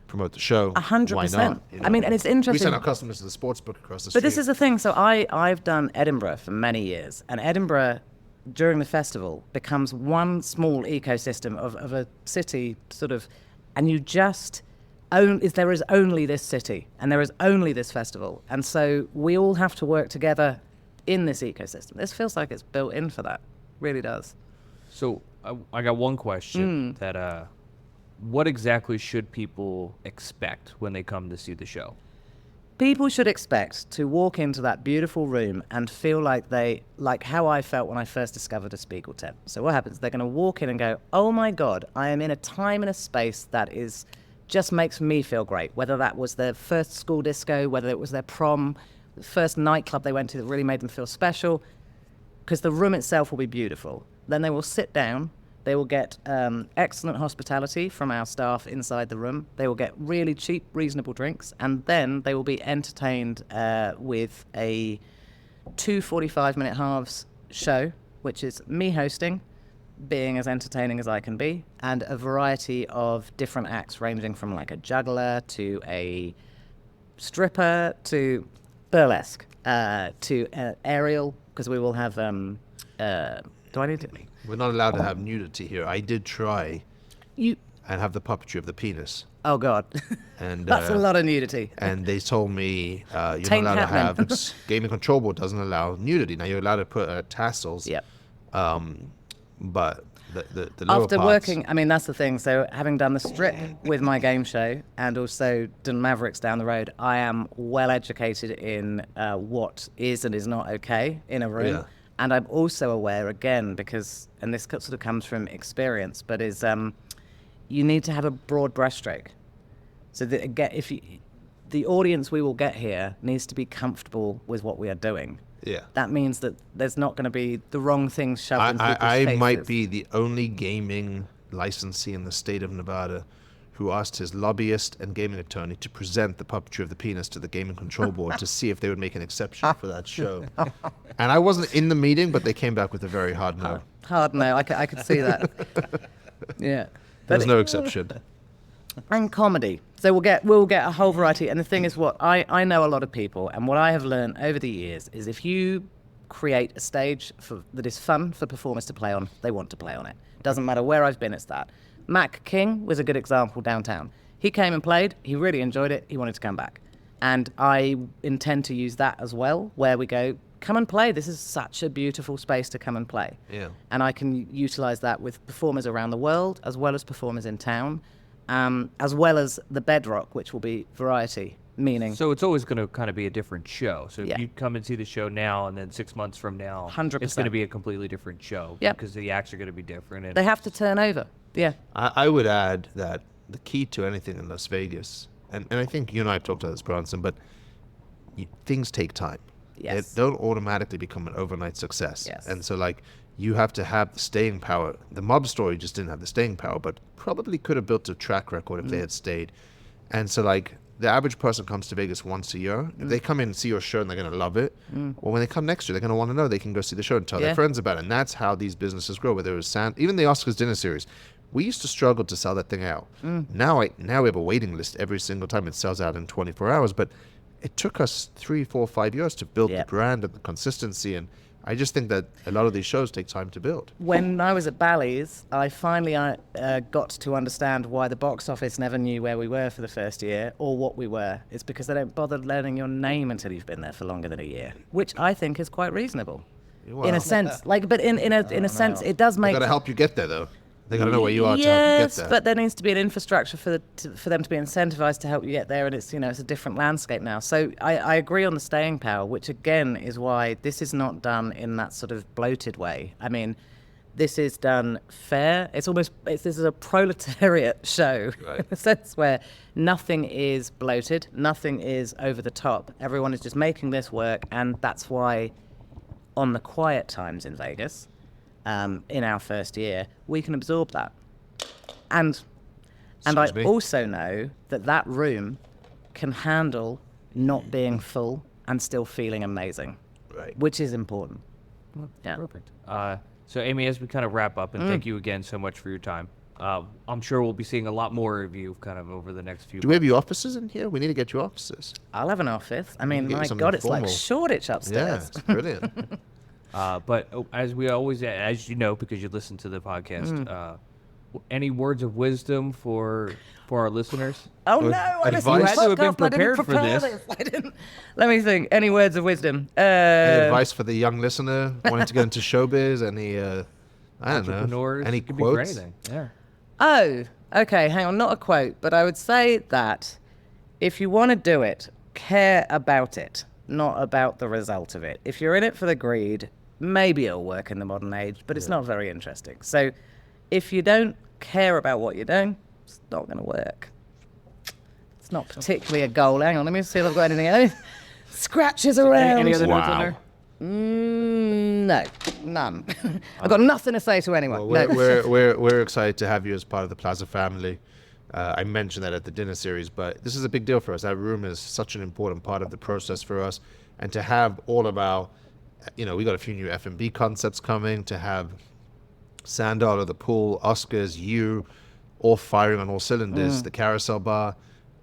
Speaker 2: promote the show.
Speaker 5: 100%.
Speaker 2: Why not?
Speaker 5: I mean, and it's interesting.
Speaker 2: We send our customers to the sports book across the street.
Speaker 5: But this is the thing. So I've done Edinburgh for many years, and Edinburgh during the festival becomes one small ecosystem of a city sort of, and you just there is only this city and there is only this festival, and so we all have to work together in this ecosystem. This feels like it's built in for that. Really does.
Speaker 3: So I got one question that what exactly should people expect when they come to see the show?
Speaker 5: People should expect to walk into that beautiful room and feel like how I felt when I first discovered a Spiegel tent. So what happens? They're going to walk in and go, oh my God, I am in a time and a space that just makes me feel great. Whether that was their first school disco, whether it was their prom, the first nightclub they went to that really made them feel special, because the room itself will be beautiful. Then they will sit down. They will get excellent hospitality from our staff inside the room. They will get really cheap, reasonable drinks. And then they will be entertained with a 2 45-minute halves show, which is me hosting, being as entertaining as I can be, and a variety of different acts ranging from like a juggler to a stripper to burlesque to aerial, because we will have... do I need to...
Speaker 2: We're not allowed to have nudity here. I did try and have the puppetry of the penis.
Speaker 5: Oh, God.
Speaker 2: And
Speaker 5: that's a lot of nudity.
Speaker 2: And they told me you're not
Speaker 5: Taint
Speaker 2: allowed
Speaker 5: happening.
Speaker 2: to have... Gaming Control Board doesn't allow nudity. Now, you're allowed to put tassels.
Speaker 5: Yep.
Speaker 2: But the lower
Speaker 5: After
Speaker 2: parts,
Speaker 5: working, I mean, that's the thing. So having done the strip with my game show and also done Mavericks down the road, I am well educated in what is and is not okay in a room.
Speaker 2: Yeah.
Speaker 5: And I'm also aware, again, because, and this sort of comes from experience, but is you need to have a broad brushstroke. So that again, the audience we will get here needs to be comfortable with what we are doing.
Speaker 2: Yeah.
Speaker 5: That means that there's not going to be the wrong things shoved in people's
Speaker 2: I
Speaker 5: faces.
Speaker 2: might be the only gaming licensee in the state of Nevada who asked his lobbyist and gaming attorney to present the puppetry of the penis to the Gaming Control Board to see if they would make an exception for that show. And I wasn't in the meeting, but they came back with a very hard no.
Speaker 5: Hard no, I could see that. Yeah.
Speaker 2: There's no exception.
Speaker 5: And comedy. So we'll get a whole variety. And the thing is, what I know a lot of people, and what I have learned over the years is if you create a stage that is fun for performers to play on, they want to play on it. Doesn't matter where I've been, it's that. Mac King was a good example downtown. He came and played, he really enjoyed it, he wanted to come back. And I intend to use that as well, where we go, come and play. This is such a beautiful space to come and play.
Speaker 2: Yeah.
Speaker 5: And I can utilize that with performers around the world, as well as performers in town, as well as the bedrock, which will be variety, meaning...
Speaker 3: So it's always going to kind of be a different show. So
Speaker 5: Yeah.
Speaker 3: if you come and see the show now, and then 6 months from now,
Speaker 5: 100%.
Speaker 3: it's going to be a completely different show.
Speaker 5: Yep.
Speaker 3: Because the acts are going to be different. And
Speaker 5: They have to turn over. Yeah.
Speaker 2: I would add that the key to anything in Las Vegas, and I think you and I have talked about this, Bronson, but things take time.
Speaker 5: Yes.
Speaker 2: They don't automatically become an overnight success.
Speaker 5: Yes.
Speaker 2: And so, like, you have to have the staying power. The mob story just didn't have the staying power, but probably could have built a track record if they had stayed. And so, like, the average person comes to Vegas once a year. If they come in and see your show and they're going to love it, well, when they come next year, they're going to want to know they can go see the show and tell
Speaker 5: Yeah.
Speaker 2: their friends about it. And that's how these businesses grow, whether it was even the Oscars dinner series. We used to struggle to sell that thing out. Now we have a waiting list every single time. It sells out in 24 hours. But it took us 3, 4, 5 years to build
Speaker 5: Yep.
Speaker 2: the brand and the consistency. And I just think that a lot of these shows take time to build.
Speaker 5: When I was at Bally's, I finally got to understand why the box office never knew where we were for the first year or what we were. It's because they don't bother learning your name until you've been there for longer than a year, which I think is quite reasonable. In
Speaker 2: Well,
Speaker 5: a sense, like, but in a sense, it does
Speaker 2: They
Speaker 5: make...
Speaker 2: got to help you get there, though. They got to know where you are to help you
Speaker 5: Yes,
Speaker 2: get there.
Speaker 5: but there needs to be an infrastructure for them to be incentivized to help you get there, and it's it's a different landscape now. So I agree on the staying power, which again is why this is not done in that sort of bloated way. I mean, this is done fair. This is a proletariat show,
Speaker 2: Right.
Speaker 5: in a sense where nothing is bloated, nothing is over the top. Everyone is just making this work, and that's why on the quiet times in Vegas, in our first year, we can absorb that. And I
Speaker 2: Excuse me?
Speaker 5: also know that room can handle not being full and still feeling amazing,
Speaker 2: Right.
Speaker 5: which is important. Yeah.
Speaker 3: Perfect. So, Amy, as we kind of wrap up, and thank you again so much for your time. I'm sure we'll be seeing a lot more of you kind of over the next few
Speaker 2: Do we have your offices in here? We need to get your offices.
Speaker 5: I'll have an office. I mean,
Speaker 2: get you
Speaker 5: my
Speaker 2: something
Speaker 5: God, it's like
Speaker 2: formal.
Speaker 5: Shoreditch
Speaker 2: Yeah,
Speaker 5: upstairs.
Speaker 2: it's brilliant.
Speaker 3: But as we always, as you know, because you listen to the podcast, any words of wisdom for our listeners?
Speaker 5: Oh
Speaker 2: Or
Speaker 5: no! I
Speaker 2: advice?
Speaker 5: listened
Speaker 2: You
Speaker 5: to
Speaker 3: had to have been
Speaker 5: podcast, I didn't
Speaker 3: prepared for
Speaker 5: prepare
Speaker 3: this.
Speaker 5: I didn't. Let me think. Any words of wisdom?
Speaker 2: Any advice for the young listener wanting to get into showbiz? Any, I don't know,
Speaker 3: Entrepreneurs?
Speaker 2: any
Speaker 3: Could be for
Speaker 2: quotes?
Speaker 3: anything. Yeah.
Speaker 5: Oh, okay. Hang on. Not a quote, but I would say that if you want to do it, care about it, not about the result of it. If you're in it for the greed, maybe it'll work in the modern age, but it's not very interesting. So if you don't care about what you're doing, it's not going to work. It's not particularly a goal. Hang on, let me see if I've got anything else. Scratches around.
Speaker 3: Any other notes on
Speaker 2: Wow.
Speaker 3: there?
Speaker 5: No, none. I've got nothing to say to anyone.
Speaker 2: Well,
Speaker 5: No.
Speaker 2: we're excited to have you as part of the Plaza family. I mentioned that at the dinner series, but this is a big deal for us. That room is such an important part of the process for us, and to have all of our, we got a few new F&B concepts coming. To have Sandal, the pool, Oscars, you, all firing on all cylinders. The carousel bar.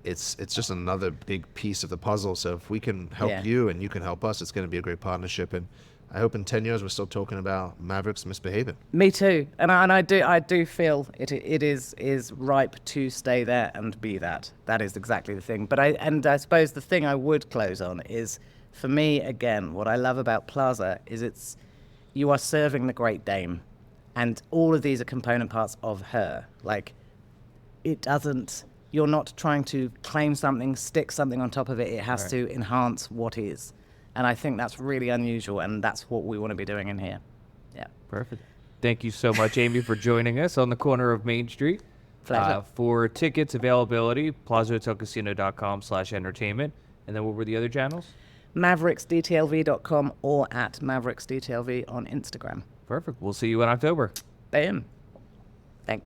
Speaker 2: It's just another big piece of the puzzle. So if we can help
Speaker 5: Yeah.
Speaker 2: you and you can help us, it's going to be a great partnership. And I hope in 10 years we're still talking about Mavericks misbehaving.
Speaker 5: Me too, and I do feel it is ripe to stay there and be that. That is exactly the thing. But I suppose the thing I would close on is, for me again, what I love about Plaza is you are serving the Great Dame, and all of these are component parts of her. Like, it doesn't. You're not trying to claim something, stick something on top of it. It has to enhance what is. And I think that's really unusual, and that's what we want to be doing in here. Yeah.
Speaker 3: Perfect. Thank you so much, Amy, for joining us on the corner of Main Street.
Speaker 5: Pleasure.
Speaker 3: For tickets availability, plazahotelcasino.com/entertainment. And then what were the other channels?
Speaker 5: MavericksDTLV.com or at MavericksDTLV on Instagram.
Speaker 3: Perfect. We'll see you in October.
Speaker 5: Boom.